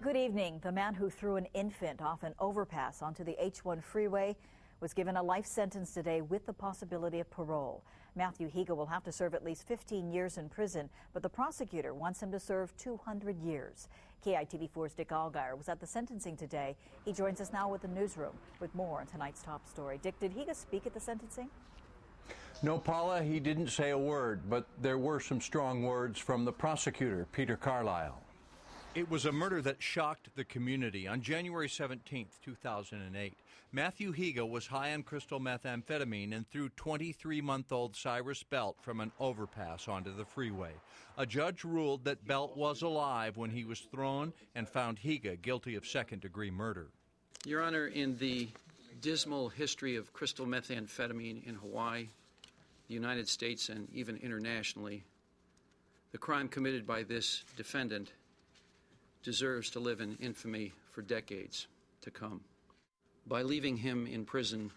Good evening. The man who threw an infant off an overpass onto the H1 freeway was given a life sentence today with the possibility of parole. Matthew Higa will have to serve at least 15 years in prison, but the prosecutor wants him to serve 200 years. KITV4's Dick Allgaier was at the sentencing today. He joins us now with the newsroom with more on tonight's top story. Dick, did Higa speak at the sentencing? No, Paula, he didn't say a word, but there were some strong words from the prosecutor, Peter Carlisle. It was a murder that shocked the community. On January 17, 2008, Matthew Higa was high on crystal methamphetamine and threw 23-month-old Cyrus Belt from an overpass onto the freeway. A judge ruled that Belt was alive when he was thrown and found Higa guilty of second-degree murder. Your Honor, in the dismal history of crystal methamphetamine in Hawaii, the United States, and even internationally, the crime committed by this defendant deserves to live in infamy for decades to come. By leaving him in prison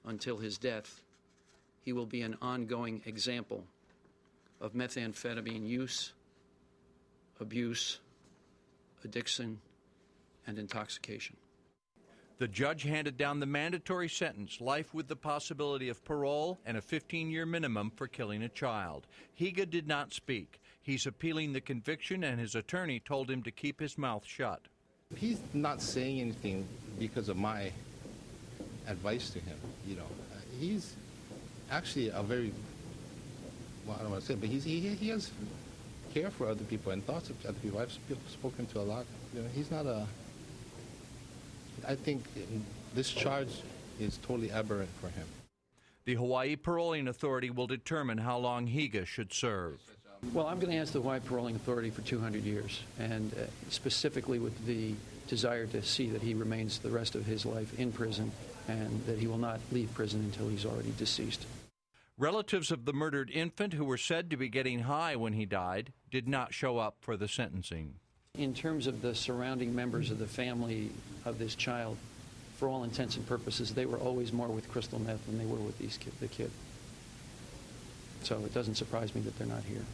until his death, he will be an ongoing example of methamphetamine use, abuse, addiction, and intoxication. The judge handed down the mandatory sentence, life with the possibility of parole and a 15-year minimum for killing a child. Higa did not speak. He's appealing the conviction, and his attorney told him to keep his mouth shut. He's not saying anything because of my advice to him. He's actually a very, well, I don't want to say, but he has care for other people and thoughts of other people. I've spoken to a lot. He's not a. I think this charge is totally aberrant for him. The Hawaii Paroling Authority will determine how long Higa should serve. Well, I'm going to ask the Hawaii Paroling Authority for 200 years, and specifically with the desire to see that he remains the rest of his life in prison and that he will not leave prison until he's already deceased. Relatives of the murdered infant, who were said to be getting high when he died, did not show up for the sentencing. In terms of the surrounding members of the family of this child, for all intents and purposes, they were always more with crystal meth than they were with the kid. So it doesn't surprise me that they're not here.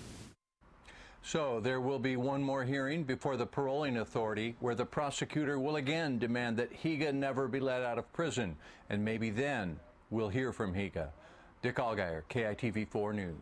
So there will be one more hearing before the Paroling Authority where the prosecutor will again demand that Higa never be let out of prison, and maybe then we'll hear from Higa. Dick Allgaier, KITV4 News.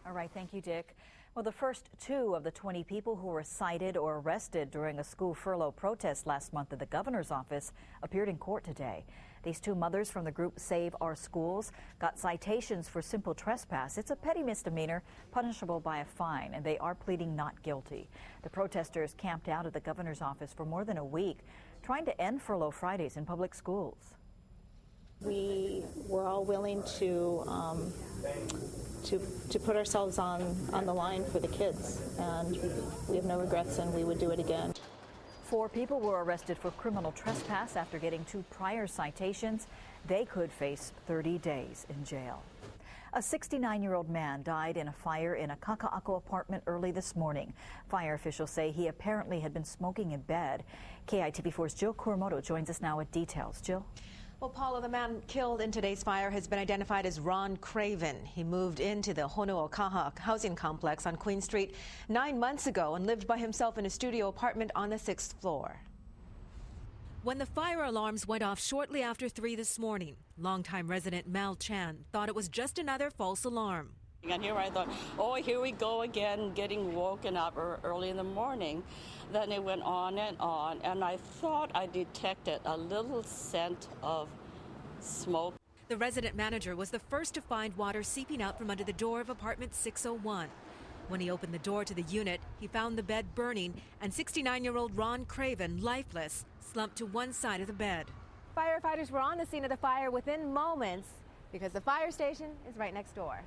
All right, thank you, Dick. Well, the first 2 of the 20 people who were cited or arrested during a school furlough protest last month at the governor's office appeared in court today. These 2 mothers from the group Save Our Schools got citations for simple trespass. It's a petty misdemeanor punishable by a fine, and they are pleading not guilty. The protesters camped out at the governor's office for more than a week, trying to end furlough Fridays in public schools. We were all willing to put ourselves on the line for the kids, and we have no regrets, and we would do it again. 4 people were arrested for criminal trespass after getting 2 prior citations. They could face 30 days in jail. A 69-year-old man died in a fire in a Kakaako apartment early this morning. Fire officials say he apparently had been smoking in bed. KITV4's Jill Kuramoto joins us now with details. Jill? Well, Paula, the man killed in today's fire has been identified as Ron Craven. He moved into the Hono'okaha housing complex on Queen Street 9 months ago and lived by himself in a studio apartment on the 6th floor. When the fire alarms went off shortly after 3 this morning, longtime resident Mel Chan thought it was just another false alarm. And here I thought, oh, here we go again, getting woken up early in the morning. Then it went on, and I thought I detected a little scent of smoke. The resident manager was the first to find water seeping out from under the door of apartment 601. When he opened the door to the unit, he found the bed burning and 69-year-old Ron Craven, lifeless, slumped to one side of the bed. Firefighters were on the scene of the fire within moments because the fire station is right next door.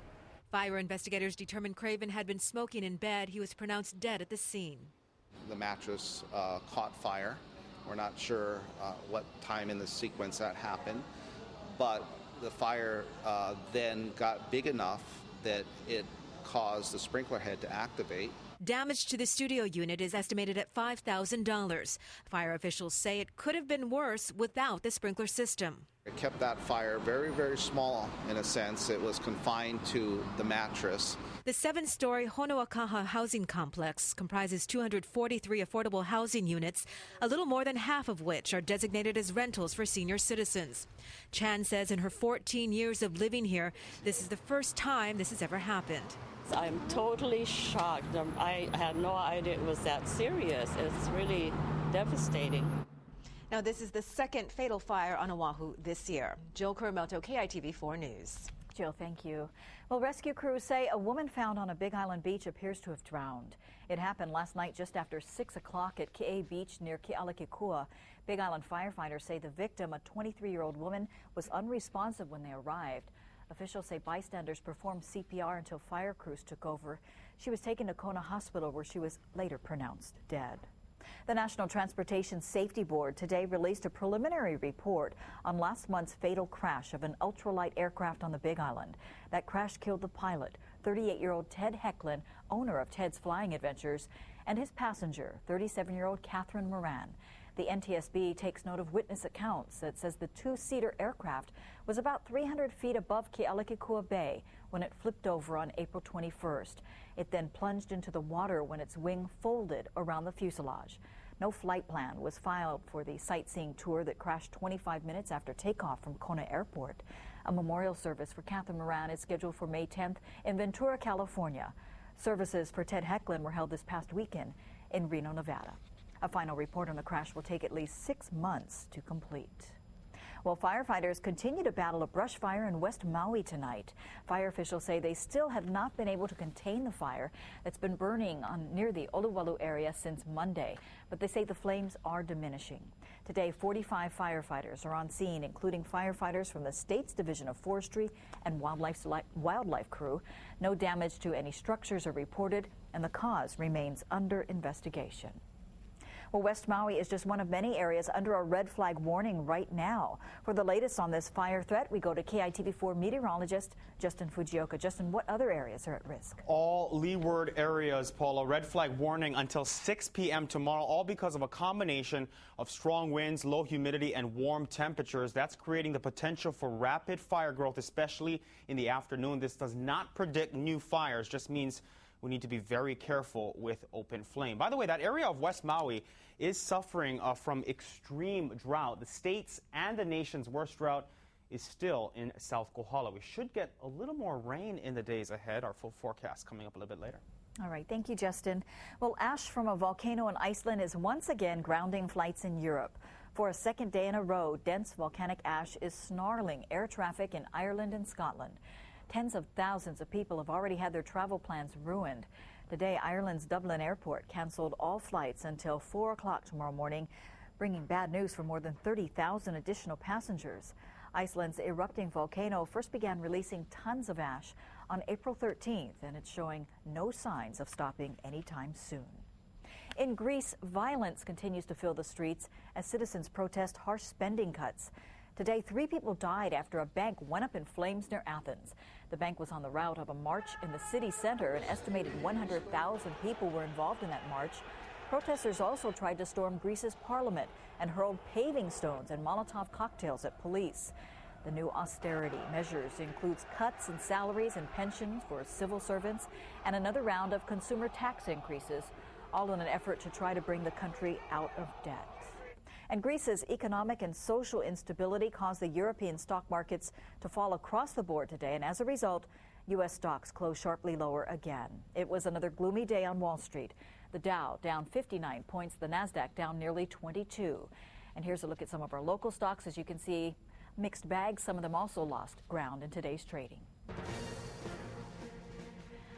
Fire investigators determined Craven had been smoking in bed. He was pronounced dead at the scene. The mattress caught fire. We're not sure what time in the sequence that happened, but the fire then got big enough that it caused the sprinkler head to activate. Damage to the studio unit is estimated at $5,000. Fire officials say it could have been worse without the sprinkler system. It kept that fire very, very small in a sense. It was confined to the mattress. The 7-story Honoakaha housing complex comprises 243 affordable housing units, a little more than half of which are designated as rentals for senior citizens. Chan says in her 14 years of living here, this is the first time this has ever happened. I'm totally shocked. I had no idea it was that serious. It's really devastating. Now, this is the second fatal fire on Oahu this year. Jill Kurimoto, KITV4 News. Jill, thank you. Well, rescue crews say a woman found on a Big Island beach appears to have drowned. It happened last night just after 6 o'clock at Ki'e Beach near Kealakekua. Big Island firefighters say the victim, a 23-year-old woman, was unresponsive when they arrived. Officials say bystanders performed CPR until fire crews took over. She was taken to Kona Hospital, where she was later pronounced dead. The National Transportation Safety Board today released a preliminary report on last month's fatal crash of an ultralight aircraft on the Big Island. That crash killed the pilot, 38-year-old Ted Hecklin, owner of Ted's Flying Adventures, and his passenger, 37-year-old Catherine Moran. The NTSB takes note of witness accounts that says the two-seater aircraft was about 300 feet above Kealakekua Bay when it flipped over on April 21st. It then plunged into the water when its wing folded around the fuselage. No flight plan was filed for the sightseeing tour that crashed 25 minutes after takeoff from Kona Airport. A memorial service for Catherine Moran is scheduled for May 10th in Ventura, California. Services for Ted Hecklin were held this past weekend in Reno, Nevada. A final report on the crash will take at least 6 months to complete. Well, firefighters continue to battle a brush fire in West Maui tonight. Fire officials say they still have not been able to contain the fire that's been burning near the Oluwalu area since Monday, but they say the flames are diminishing. Today, 45 firefighters are on scene, including firefighters from the state's Division of Forestry and Wildlife Crew. No damage to any structures are reported, and the cause remains under investigation. Well, West Maui is just one of many areas under a red flag warning right now. For the latest on this fire threat, we go to KITV4 meteorologist Justin Fujioka. Justin, what other areas are at risk? All leeward areas, Paula. Red flag warning until 6 p.m. tomorrow, all because of a combination of strong winds, low humidity, and warm temperatures. That's creating the potential for rapid fire growth, especially in the afternoon. This does not predict new fires, just means we need to be very careful with open flame. By the way, that area of West Maui is suffering from extreme drought. The state's and the nation's worst drought is still in South Kohala. We should get a little more rain in the days ahead. Our full forecast coming up a little bit later. All right, thank you, Justin. Well, ash from a volcano in Iceland is once again grounding flights in Europe. For a second day in a row, dense volcanic ash is snarling air traffic in Ireland and Scotland. Tens of thousands of people have already had their travel plans ruined. Today, Ireland's Dublin airport canceled all flights until 4 o'clock tomorrow morning, bringing bad news for more than 30,000 additional passengers. Iceland's erupting volcano first began releasing tons of ash on April 13th, and it's showing no signs of stopping anytime soon. In Greece, violence continues to fill the streets as citizens protest harsh spending cuts. Today, 3 people died after a bank went up in flames near Athens. The bank was on the route of a march in the city center. An estimated 100,000 people were involved in that march. Protesters also tried to storm Greece's parliament and hurled paving stones and Molotov cocktails at police. The new austerity measures includes cuts in salaries and pensions for civil servants and another round of consumer tax increases, all in an effort to try to bring the country out of debt. And Greece's economic and social instability caused the European stock markets to fall across the board today, and as a result, U.S. stocks closed sharply lower again. It was another gloomy day on Wall Street. The Dow down 59 points, the Nasdaq down nearly 22. And here's a look at some of our local stocks. As you can see, mixed bags. Some of them also lost ground in today's trading.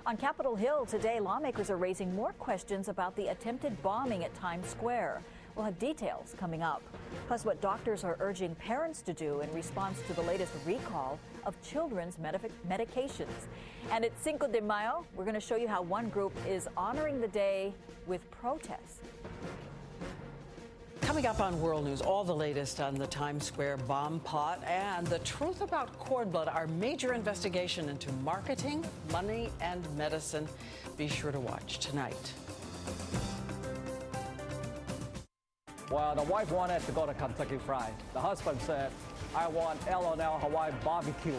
On Capitol Hill today, lawmakers are raising more questions about the attempted bombing at Times Square. We'll have details coming up, plus what doctors are urging parents to do in response to the latest recall of children's medications. And at Cinco de Mayo, we're going to show you how one group is honoring the day with protests. Coming up on World News, all the latest on the Times Square bomb plot and the truth about cord blood, our major investigation into marketing, money, and medicine. Be sure to watch tonight. Well, the wife wanted to go to Kentucky Fried. The husband said, I want L&L Hawaii barbecue.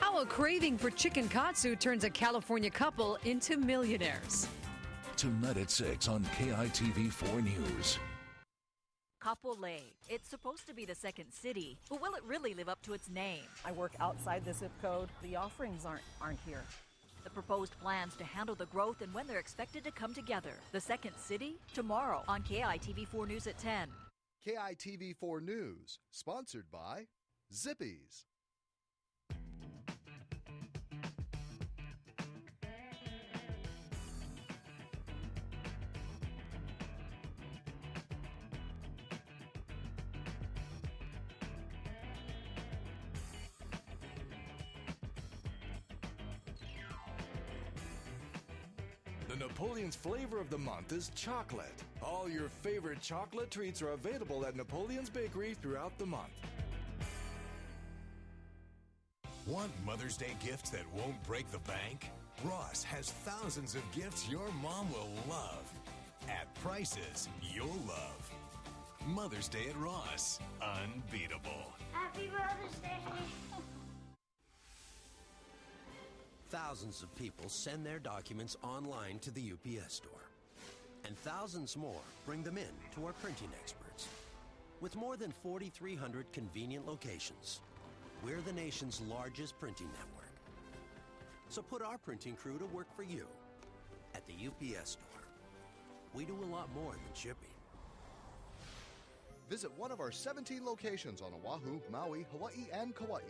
How a craving for chicken katsu turns a California couple into millionaires. Tonight at 6 on KITV4 News. Kapolei. It's supposed to be the second city, but will it really live up to its name? I work outside the zip code. The offerings aren't here. The proposed plans to handle the growth and when they're expected to come together. The second city, tomorrow on KITV4 News at 10. KITV4 News, sponsored by Zippies. The Napoleon's flavor of the month is chocolate. All your favorite chocolate treats are available at Napoleon's Bakery throughout the month. Want Mother's Day gifts that won't break the bank? Ross has thousands of gifts your mom will love at prices you'll love. Mother's Day at Ross. Unbeatable. Happy Mother's Day. Thousands of people send their documents online to the UPS store. And thousands more bring them in to our printing experts. With more than 4,300 convenient locations, we're the nation's largest printing network. So put our printing crew to work for you at the UPS store. We do a lot more than shipping. Visit one of our 17 locations on Oahu, Maui, Hawaii, and Kauai.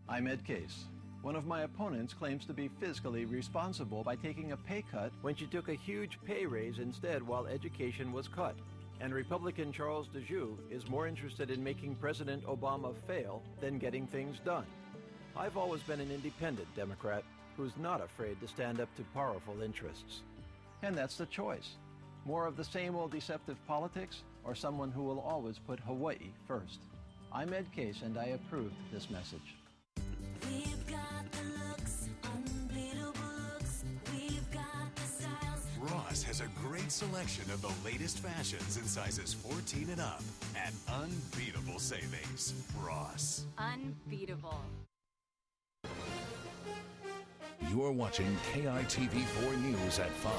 I'm Ed Case. One of my opponents claims to be fiscally responsible by taking a pay cut when she took a huge pay raise instead while education was cut. And Republican Charles DeJoux is more interested in making President Obama fail than getting things done. I've always been an independent Democrat who's not afraid to stand up to powerful interests. And that's the choice. More of the same old deceptive politics or someone who will always put Hawaii first. I'm Ed Case and I approve this message. We've got the looks, unbeatable looks. We've got the styles. Ross has a great selection of the latest fashions in sizes 14 and up at unbeatable savings. Ross. Unbeatable. You're watching KITV4 News at 5.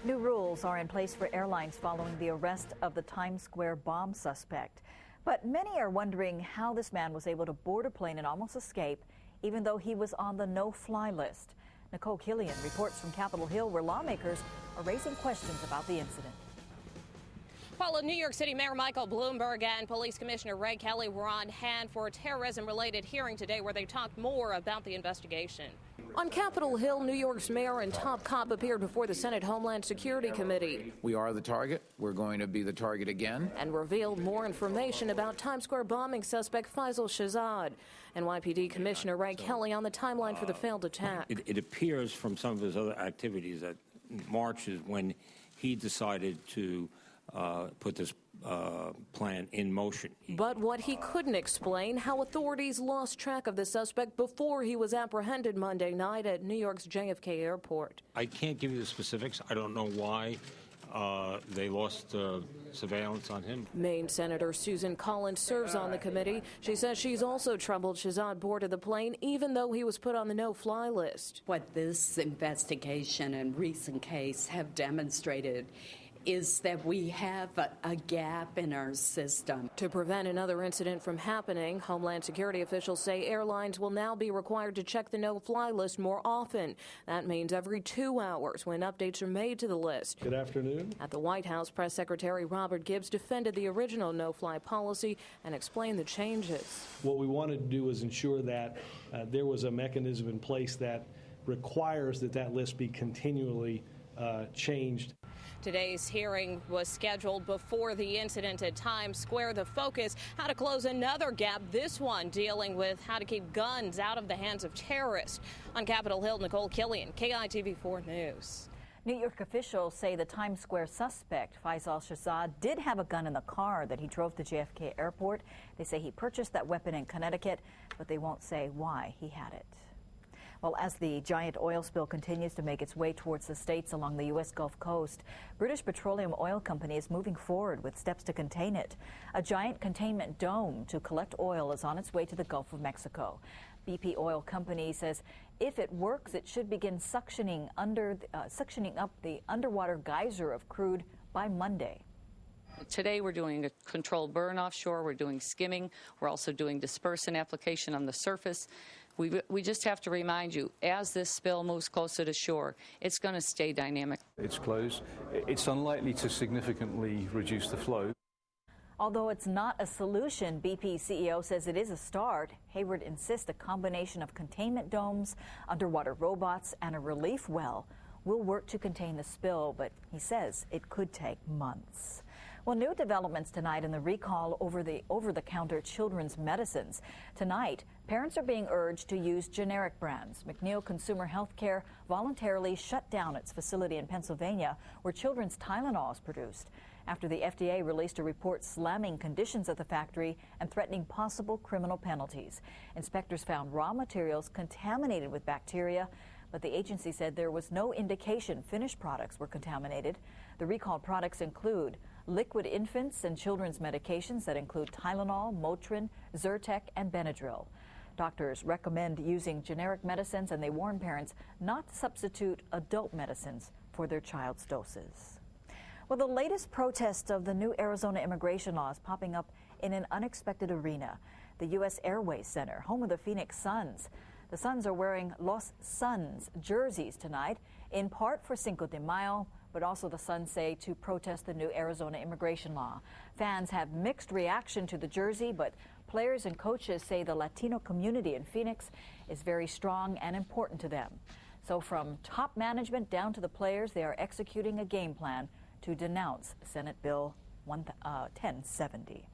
New rules are in place for airlines following the arrest of the Times Square bomb suspect. But many are wondering how this man was able to board a plane and almost escape, even though he was on the no-fly list. Nicole Killian reports from Capitol Hill, where lawmakers are raising questions about the incident. Paula, New York City Mayor Michael Bloomberg and Police Commissioner Ray Kelly were on hand for a terrorism-related hearing today where they talked more about the investigation. On Capitol Hill, New York's mayor and top cop appeared before the Senate Homeland Security Committee. We are the target. We're going to be the target again. And revealed more information about Times Square bombing suspect Faisal Shahzad. NYPD Commissioner Ray Kelly on the timeline for the failed attack. It appears from some of his other activities that March is when he decided to put this plan in motion. But what he couldn't explain, how authorities lost track of the suspect before he was apprehended Monday night at New York's JFK airport. I can't give you the specifics. I don't know why they lost surveillance on him. Maine Senator Susan Collins serves on the committee. She says she's also troubled Shahzad boarded the plane, even though he was put on the no-fly list. What this investigation and recent case have demonstrated is that we have a gap in our system. To prevent another incident from happening, Homeland Security officials say airlines will now be required to check the no-fly list more often. That means every 2 hours when updates are made to the list. Good afternoon. At the White House, Press Secretary Robert Gibbs defended the original no-fly policy and explained the changes. What we wanted to do is ensure that there was a mechanism in place that requires that list be continually changed. Today's hearing was scheduled before the incident at Times Square. The focus, how to close another gap, this one dealing with how to keep guns out of the hands of terrorists. On Capitol Hill, Nicole Killian, KITV4 News. New York officials say the Times Square suspect, Faisal Shahzad, did have a gun in the car that he drove to JFK Airport. They say he purchased that weapon in Connecticut, but they won't say why he had it. Well, as the giant oil spill continues to make its way towards the states along the U.S. Gulf Coast, British Petroleum Oil Company is moving forward with steps to contain it. A giant containment dome to collect oil is on its way to the Gulf of Mexico. BP Oil Company says if it works, it should begin suctioning up the underwater geyser of crude by Monday. Today we're doing a controlled burn offshore, we're doing skimming, we're also doing dispersant application on the surface. We just have to remind you, as this spill moves closer to shore, it's going to stay dynamic. It's closed. It's unlikely to significantly reduce the flow. Although it's not a solution, BP CEO says it is a start. Hayward insists a combination of containment domes, underwater robots, and a relief well will work to contain the spill, but he says it could take months. Well, new developments tonight in the recall over the over-the-counter children's medicines. Tonight, parents are being urged to use generic brands. McNeil Consumer Healthcare voluntarily shut down its facility in Pennsylvania where children's Tylenol is produced after the FDA released a report slamming conditions at the factory and threatening possible criminal penalties. Inspectors found raw materials contaminated with bacteria, but the agency said there was no indication finished products were contaminated. The recalled products include liquid infants and children's medications that include Tylenol, Motrin, Zyrtec, and Benadryl. Doctors recommend using generic medicines, and they warn parents not to substitute adult medicines for their child's doses. Well, the latest protest of the new Arizona immigration law is popping up in an unexpected arena, the U.S. Airways Center, home of the Phoenix Suns. The Suns are wearing Los Suns jerseys tonight, in part for Cinco de Mayo, but also the Suns say to protest the new Arizona immigration law. Fans have mixed reaction to the jersey, but players and coaches say the Latino community in Phoenix is very strong and important to them. So from top management down to the players, they are executing a game plan to denounce Senate Bill 1070.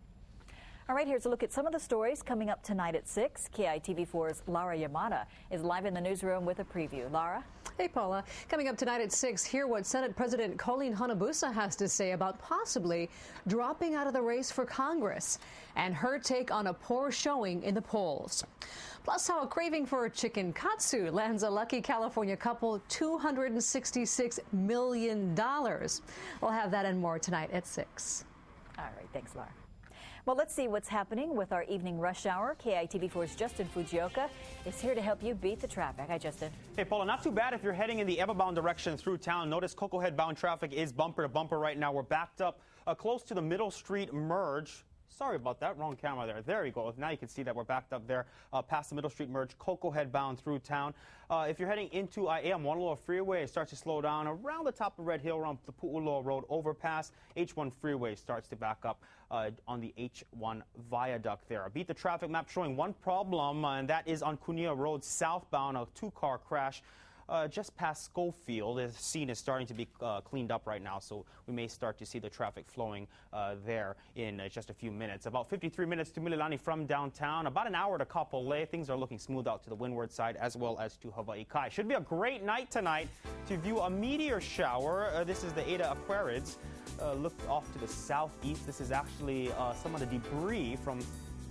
All right, here's a look at some of the stories coming up tonight at 6. KITV4's Lara Yamada is live in the newsroom with a preview. Lara? Hey, Paula. Coming up tonight at 6, hear what Senate President Colleen Hanabusa has to say about possibly dropping out of the race for Congress and her take on a poor showing in the polls. Plus, how a craving for chicken katsu lands a lucky California couple $266 million. We'll have that and more tonight at 6. All right, thanks, Lara. Well, let's see what's happening with our evening rush hour. KITV4's Justin Fujioka is here to help you beat the traffic. Hi, Justin. Hey, Paula, not too bad if you're heading in the Ever-bound direction through town. Notice Cocoa Head-bound traffic is bumper to bumper right now. We're backed up close to the Middle Street merge. Sorry about that, wrong camera there. There you go. Now you can see that we're backed up there past the Middle Street merge, Cocoa Head bound through town. If you're heading into I-81 Freeway, it starts to slow down around the top of Red Hill, around the Pu'uloa Road overpass. H1 Freeway starts to back up on the H1 viaduct there. Beat the traffic map showing one problem, and that is on Kunia Road southbound, a two-car crash. Just past Schofield. The scene is starting to be cleaned up right now, so we may start to see the traffic flowing there in just a few minutes. About 53 minutes to Mililani from downtown, about an hour to Kapolei. Things are looking smooth out to the windward side as well as to Hawaii Kai. Should be a great night tonight to view a meteor shower. This is the Eta Aquarids. Look off to the southeast. This is actually some of the debris from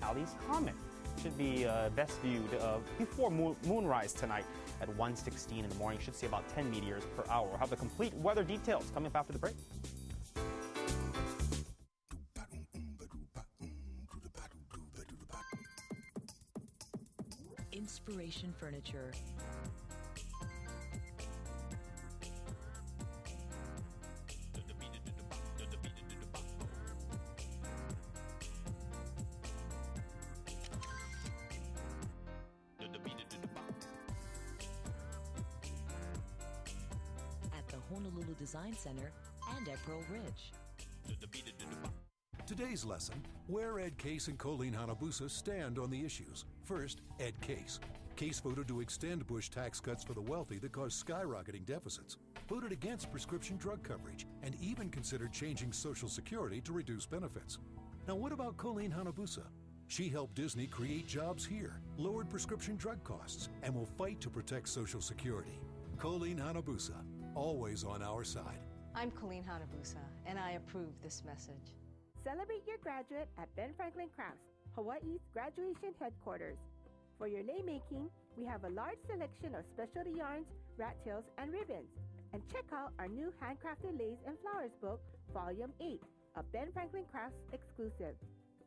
Halley's Comet. Should be best viewed before moonrise tonight at 1:16 in the morning. Should see about 10 meteors per hour. We'll have the complete weather details coming up after the break. Inspiration Furniture. Honolulu Design Center and at Pearl Ridge. Today's lesson, where Ed Case and Colleen Hanabusa stand on the issues. First, Ed Case. Case voted to extend Bush tax cuts for the wealthy that caused skyrocketing deficits, voted against prescription drug coverage, and even considered changing Social Security to reduce benefits. Now what about Colleen Hanabusa? She helped Disney create jobs here, lowered prescription drug costs, and will fight to protect Social Security. Colleen Hanabusa, always on our side. I'm Colleen Hanabusa, and I approve this message. Celebrate your graduate at Ben Franklin Crafts, Hawaii's graduation headquarters. For your name making, We have a large selection of specialty yarns, rat tails, and ribbons. And check out our new Handcrafted Lace and Flowers book, Volume 8, a Ben Franklin Crafts exclusive.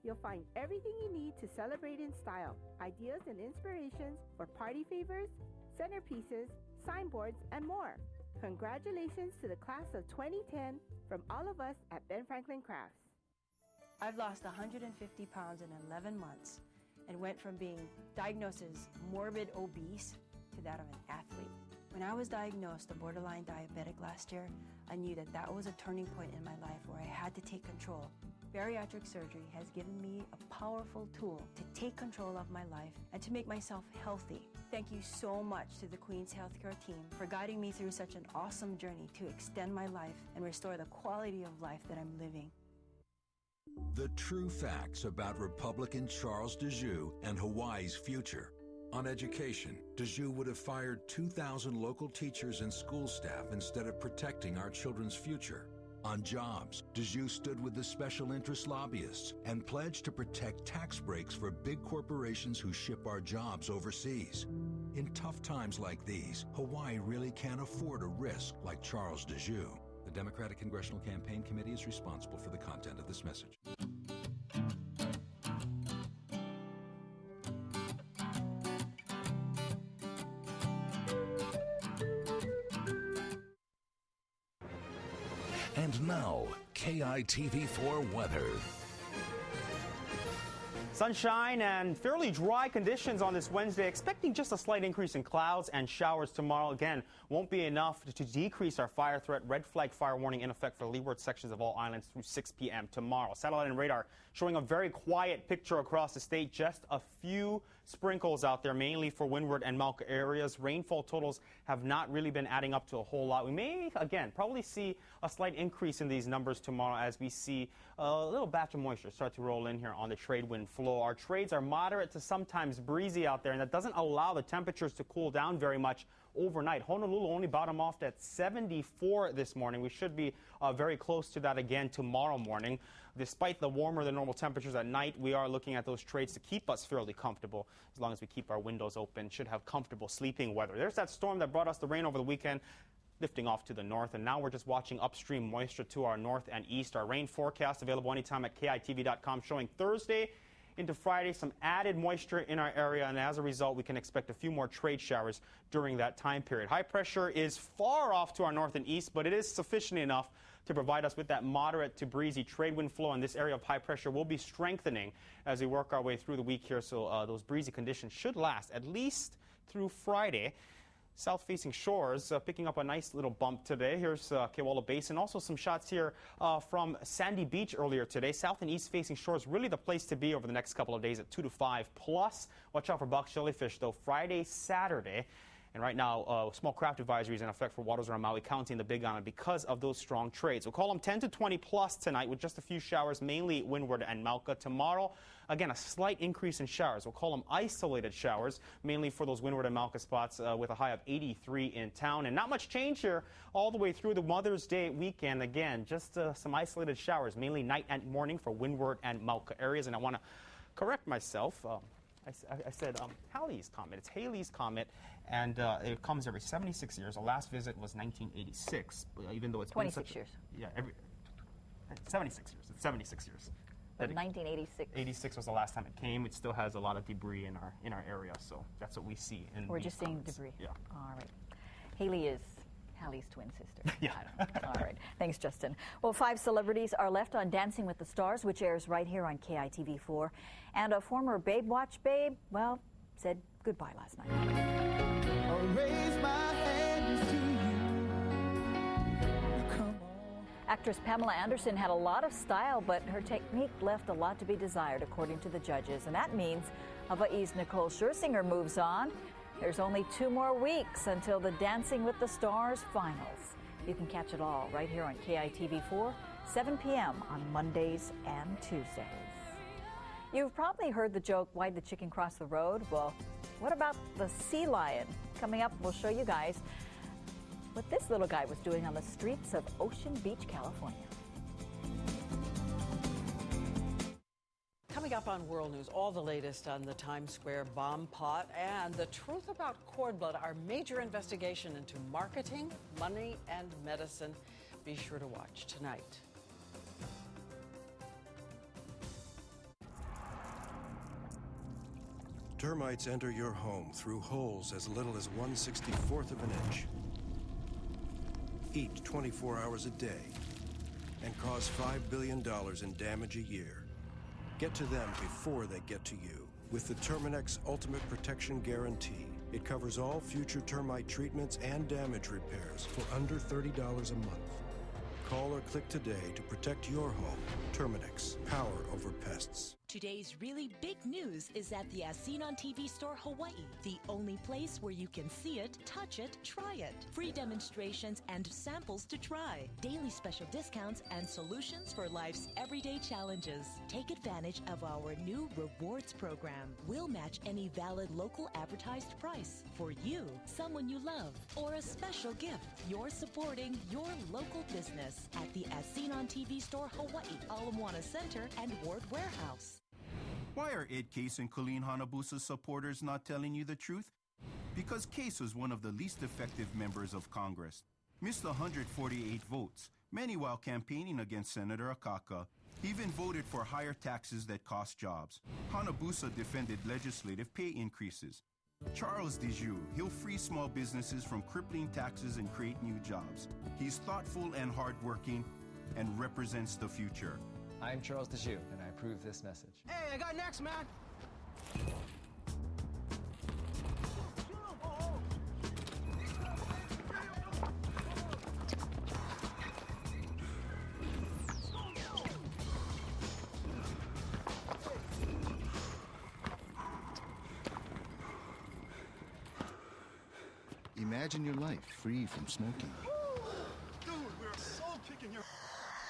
You'll find everything you need to celebrate in style, ideas and inspirations for party favors, centerpieces, signboards, and more. Congratulations to the class of 2010 from all of us at Ben Franklin Crafts. I've lost 150 pounds in 11 months and went from being diagnosed as morbid obese to that of an athlete. When I was diagnosed a borderline diabetic last year, I knew that that was a turning point in my life where I had to take control. Bariatric surgery has given me a powerful tool to take control of my life and to make myself healthy. Thank you so much to the Queen's Healthcare team for guiding me through such an awesome journey to extend my life and restore the quality of life that I'm living. The true facts about Republican Charles DeJoux and Hawaii's future. On education, DeJoux would have fired 2,000 local teachers and school staff instead of protecting our children's future. On jobs, DeJoux stood with the special interest lobbyists and pledged to protect tax breaks for big corporations who ship our jobs overseas. In tough times like these, Hawaii really can't afford a risk like Charles DeJoux. The Democratic Congressional Campaign Committee is responsible for the content of this message. And now, KITV4 weather. Sunshine and fairly dry conditions on this Wednesday, expecting just a slight increase in clouds and showers tomorrow. Again, won't be enough to decrease our fire threat. Red flag fire warning in effect for leeward sections of all islands through 6 p.m. tomorrow. Satellite and radar showing a very quiet picture across the state. Just a few sprinkles out there, mainly for windward and Malca areas. Rainfall totals have not really been adding up to a whole lot. We may, again, probably see a slight increase in these numbers tomorrow as we see a little batch of moisture start to roll in here on the trade wind flow. Our trades are moderate to sometimes breezy out there, and that doesn't allow the temperatures to cool down very much overnight. Honolulu only bottom off at 74 this morning. We should be very close to that again tomorrow morning. Despite the warmer than normal temperatures at night, we are looking at those trades to keep us fairly comfortable as long as we keep our windows open. Should have comfortable sleeping weather. There's that storm that brought us the rain over the weekend, lifting off to the north, and now we're just watching upstream moisture to our north and east. Our rain forecast available anytime at KITV.com showing Thursday into Friday some added moisture in our area, and as a result we can expect a few more trade showers during that time period. High pressure is far off to our north and east, but it is sufficient enough to provide us with that moderate to breezy trade wind flow, and this area of high pressure will be strengthening as we work our way through the week here, so those breezy conditions should last at least through Friday. South-facing shores picking up a nice little bump today. Here's Kewalo Basin. Also some shots here from Sandy Beach earlier today. South and east-facing shores really the place to be over the next couple of days at 2 to 5 plus. Watch out for box jellyfish though Friday, Saturday. And right now, small craft advisories in effect for waters around Maui County and the Big Island because of those strong trades. We'll call them 10 to 20 plus tonight with just a few showers, mainly windward and Malca. Tomorrow, again, a slight increase in showers. We'll call them isolated showers, mainly for those windward and Malca spots with a high of 83 in town. And not much change here all the way through the Mother's Day weekend. Again, just some isolated showers, mainly night and morning for windward and Malca areas. And I want to correct myself. I said Halley's Comet. It's Halley's Comet, and it comes every 76 years. The last visit was 1986, even though it's 26 years. Yeah, 76 years. It's 76 years. But 1986. 86 was the last time it came. It still has a lot of debris in our area, so that's what we see. We're just seeing debris. Yeah. All right. Haley is Hallie's twin sister. Yeah. All right. Thanks, Justin. Well, 5 celebrities are left on Dancing with the Stars, which airs right here on KITV4. And a former Babe Watch babe, well, said goodbye last night. I'll raise my hands to you. Come on. Actress Pamela Anderson had a lot of style, but her technique left a lot to be desired, according to the judges. And that means Hawaii's Nicole Scherzinger moves on. There's only 2 more weeks until the Dancing with the Stars finals. You can catch it all right here on KITV4, 7 p.m. on Mondays and Tuesdays. You've probably heard the joke, why'd the chicken cross the road? Well, what about the sea lion? Coming up, we'll show you guys what this little guy was doing on the streets of Ocean Beach, California. Coming Coming up on World News, all the latest on the Times Square bomb plot and the truth about cord blood, our major investigation into marketing, money, and medicine. Be sure to watch tonight. Termites enter your home through holes as little as 1/64 of an inch. Eat 24 hours a day and cause $5 billion in damage a year. Get to them before they get to you with the Terminex Ultimate Protection Guarantee. It covers all future termite treatments and damage repairs for under $30 a month. Call or click today to protect your home. Terminex, power over pests. Today's really big news is at the As Seen on TV store Hawaii, the only place where you can see it, touch it, try it. Free demonstrations and samples to try. Daily special discounts and solutions for life's everyday challenges. Take advantage of our new rewards program. We'll match any valid local advertised price for you, someone you love, or a special gift. You're supporting your local business at the As Seen on TV store Hawaii, Ala Moana Center, and Ward Warehouse. Why are Ed Case and Colleen Hanabusa's supporters not telling you the truth? Because Case was one of the least effective members of Congress. Missed 148 votes, many while campaigning against Senator Kakaako. He even voted for higher taxes that cost jobs. Hanabusa defended legislative pay increases. Charles Dijou, he'll free small businesses from crippling taxes and create new jobs. He's thoughtful and hardworking and represents the future. I'm Charles Dijou, and I approve this message. Hey, I got next, man. Imagine your life free from smoking. Dude, we're so kicking your...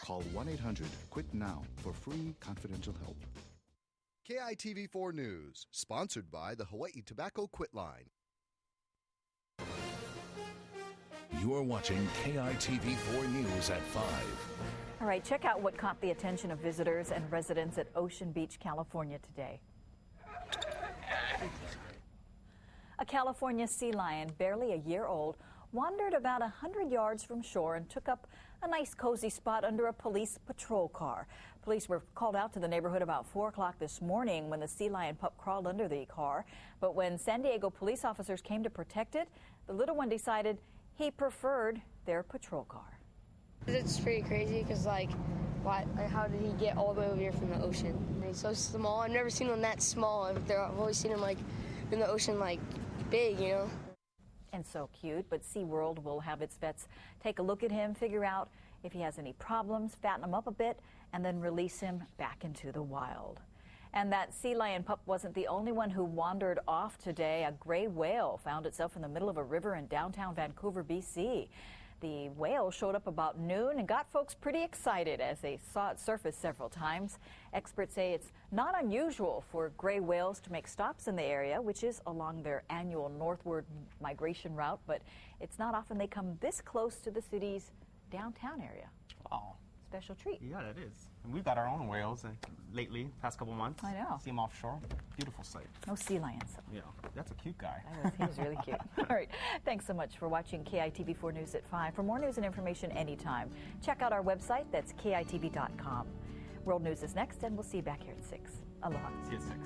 Call 1-800-QUIT NOW for free confidential help. KITV4 News, sponsored by the Hawaii Tobacco Quit Line. You're watching KITV4 News at 5. All right, check out what caught the attention of visitors and residents at Ocean Beach, California today. A California sea lion, barely a year old, wandered about 100 yards from shore and took up a nice cozy spot under a police patrol car. Police were called out to the neighborhood about 4 o'clock this morning when the sea lion pup crawled under the car. But when San Diego police officers came to protect it, the little one decided he preferred their patrol car. It's pretty crazy because, how did he get all the way over here from the ocean? He's so small. I've never seen one that small. I've always seen him, in the ocean, big, you know? And so cute, but SeaWorld will have its vets take a look at him, figure out if he has any problems, fatten him up a bit, and then release him back into the wild. And that sea lion pup wasn't the only one who wandered off today. A gray whale found itself in the middle of a river in downtown Vancouver, BC. The whale showed up about noon and got folks pretty excited as they saw it surface several times. Experts say it's not unusual for gray whales to make stops in the area, which is along their annual northward migration route, but it's not often they come this close to the city's downtown area. Wow. Special treat. Yeah, that is. And we've got our own whales lately, past couple months. I know. See them offshore. Beautiful sight. No sea lions. Yeah, that's a cute guy. He was really cute. All right. Thanks so much for watching KITV4 News at 5. For more news and information anytime, check out our website. That's KITV.com. World News is next, and we'll see you back here at 6. Aloha. See you at 6.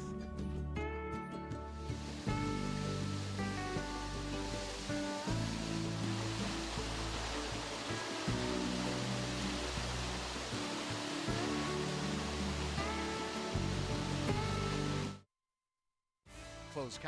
Closed